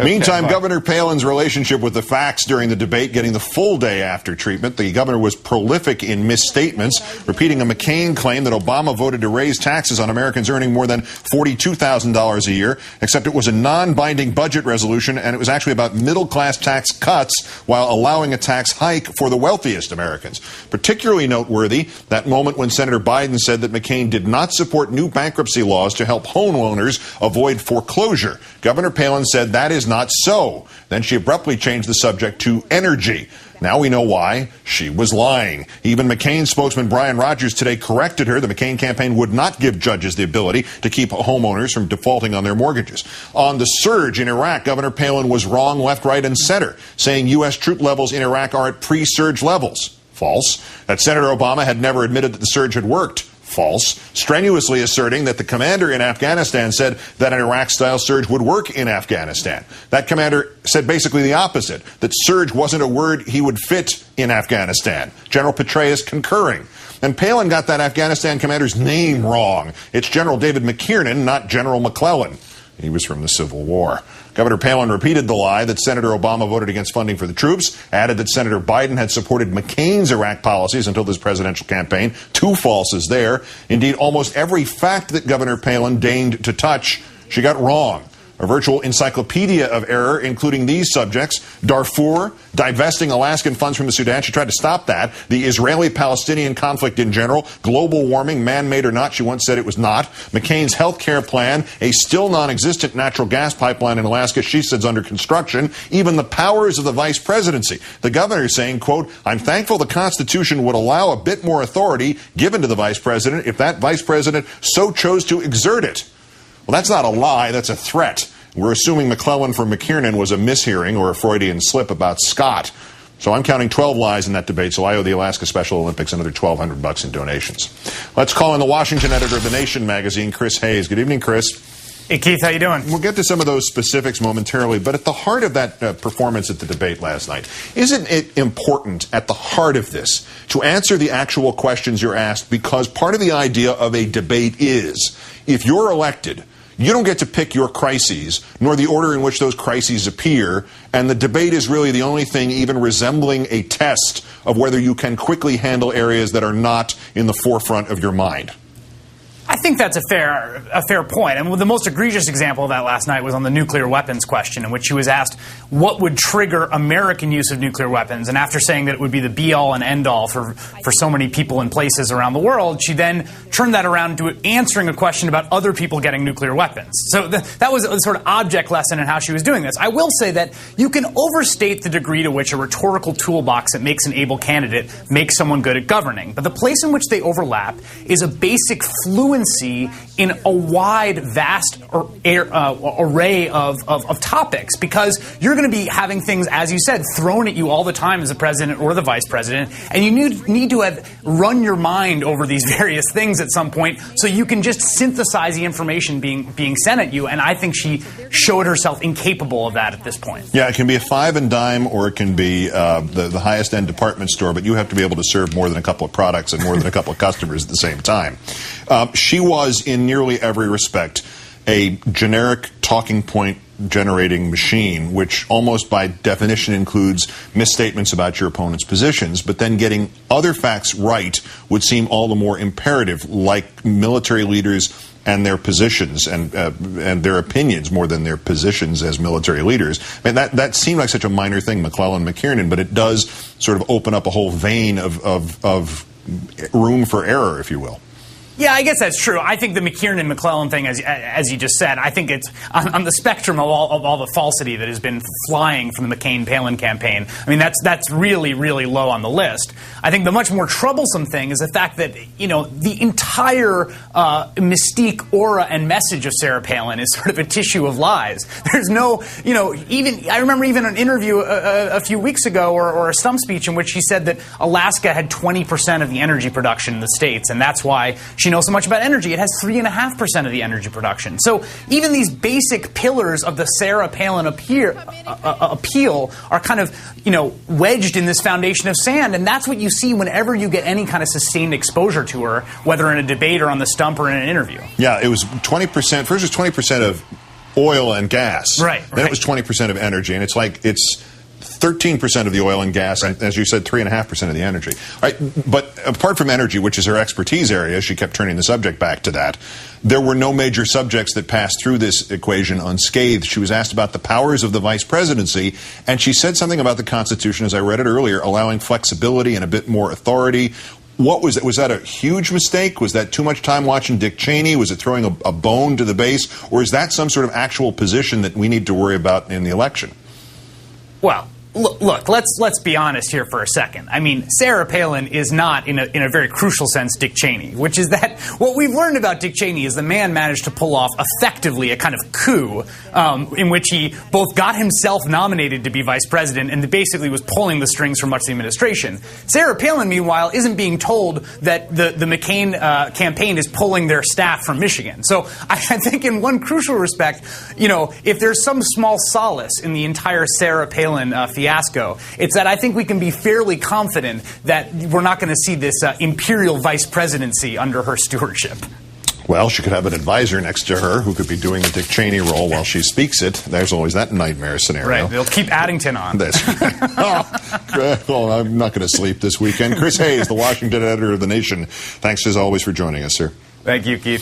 Meantime, Governor Palin's relationship with the facts during the debate getting the full day after treatment. The governor was prolific in misstatements, repeating a McCain claim that Obama voted to raise taxes on Americans earning more than $42,000 a year, except it was a non-binding budget resolution, and it was actually about middle-class tax cuts while allowing a tax hike for the wealthiest Americans. Particularly noteworthy, that moment when Senator Biden said that McCain did not support new bankruptcy laws to help homeowners avoid foreclosure. Governor Palin said that is not so. Then she abruptly changed the subject to energy. Now we know why. She was lying. Even McCain spokesman Brian Rogers today corrected her. The McCain campaign would not give judges the ability to keep homeowners from defaulting on their mortgages. On the surge in Iraq, Governor Palin was wrong left, right, and center, saying U.S. troop levels in Iraq are at pre-surge levels. False. That Senator Obama had never admitted that the surge had worked. False. Strenuously asserting that the commander in Afghanistan said that an Iraq-style surge would work in Afghanistan. That commander said basically the opposite, that surge wasn't a word he would fit in Afghanistan. General Petraeus concurring. And Palin got that Afghanistan commander's name wrong. It's General David McKiernan, not General McClellan. He was from the Civil War. Governor Palin repeated the lie that Senator Obama voted against funding for the troops, added that Senator Biden had supported McCain's Iraq policies until this presidential campaign. Two falses there. Indeed, almost every fact that Governor Palin deigned to touch, she got wrong. A virtual encyclopedia of error, including these subjects: Darfur, divesting Alaskan funds from the Sudan. She tried to stop that. The Israeli-Palestinian conflict in general, global warming, man-made or not, she once said it was not. McCain's health care plan, a still non-existent natural gas pipeline in Alaska, she says under construction. Even the powers of the vice presidency. The governor saying, quote, "I'm thankful the Constitution would allow a bit more authority given to the vice president if that vice president so chose to exert it." Well, that's not a lie, that's a threat. We're assuming McClellan for McKiernan was a mishearing or a Freudian slip about Scott. So I'm counting 12 lies in that debate, so I owe the Alaska Special Olympics another $1,200 in donations. Let's call in the Washington editor of The Nation magazine, Chris Hayes. Good evening, Chris. Hey, Keith, how you doing? We'll get to some of those specifics momentarily, but at the heart of that performance at the debate last night, isn't it important at the heart of this to answer the actual questions you're asked? Because part of the idea of a debate is, if you're elected, you don't get to pick your crises, nor the order in which those crises appear, and the debate is really the only thing even resembling a test of whether you can quickly handle areas that are not in the forefront of your mind. I think that's a fair point. And the most egregious example of that last night was on the nuclear weapons question, in which she was asked what would trigger American use of nuclear weapons. And after saying that it would be the be-all and end-all for so many people and places around the world, she then turned that around to answering a question about other people getting nuclear weapons. So that was a sort of object lesson in how she was doing this. I will say that you can overstate the degree to which a rhetorical toolbox that makes an able candidate makes someone good at governing. But the place in which they overlap is a basic fluency in a wide, vast array of topics, because you're going to be having things, as you said, thrown at you all the time as the president or the vice president, and you need to have run your mind over these various things at some point so you can just synthesize the information being sent at you, and I think she showed herself incapable of that at this point. Yeah, it can be a five and dime, or it can be the highest end department store, but you have to be able to serve more than a couple of products and more than a couple of customers at the same time. She was, in nearly every respect, a generic talking point generating machine, which almost by definition includes misstatements about your opponent's positions, but then getting other facts right would seem all the more imperative, like military leaders and their positions and their opinions more than their positions as military leaders. I mean, that seemed like such a minor thing, McClellan, McKiernan, but it does sort of open up a whole vein of room for error, if you will. Yeah, I guess that's true. I think the McKiernan-McClellan thing, as you just said, I think it's on the spectrum of all the falsity that has been flying from the McCain-Palin campaign. I mean, that's really, really low on the list. I think the much more troublesome thing is the fact that, the entire mystique, aura, and message of Sarah Palin is sort of a tissue of lies. There's no, I remember even an interview a few weeks ago or a stump speech in which she said that Alaska had 20% of the energy production in the states, and that's why she knows so much about energy. It has 3.5% of the energy production. So even these basic pillars of the Sarah Palin appeal are kind of, wedged in this foundation of sand. And that's what you see whenever you get any kind of sustained exposure to her, whether in a debate or on the stump or in an interview. Yeah, it was 20%. First, it was 20% of oil and gas. Right. Then it was 20% of energy, and it's 13% of the oil and gas, and as you said, 3.5% of the energy. All right, but apart from energy, which is her expertise area, she kept turning the subject back to that. There were no major subjects that passed through this equation unscathed. She was asked about the powers of the vice presidency, and she said something about the Constitution, as I read it earlier, allowing flexibility and a bit more authority. What was it? Was that a huge mistake? Was that too much time watching Dick Cheney? Was it throwing a bone to the base? Or is that some sort of actual position that we need to worry about in the election? Well, look, let's be honest here for a second. I mean, Sarah Palin is not, in a very crucial sense, Dick Cheney, which is that what we've learned about Dick Cheney is the man managed to pull off effectively a kind of coup in which he both got himself nominated to be vice president and basically was pulling the strings for much of the administration. Sarah Palin, meanwhile, isn't being told that the McCain campaign is pulling their staff from Michigan. So I think in one crucial respect, if there's some small solace in the entire Sarah Palin fiasco, it's that I think we can be fairly confident that we're not going to see this imperial vice presidency under her stewardship. Well, she could have an advisor next to her who could be doing the Dick Cheney role while she speaks it. There's always that nightmare scenario. Right. They'll keep Addington on. That's right. Well, I'm not going to sleep this weekend. Chris Hayes, the Washington editor of The Nation. Thanks as always for joining us, sir. Thank you, Keith.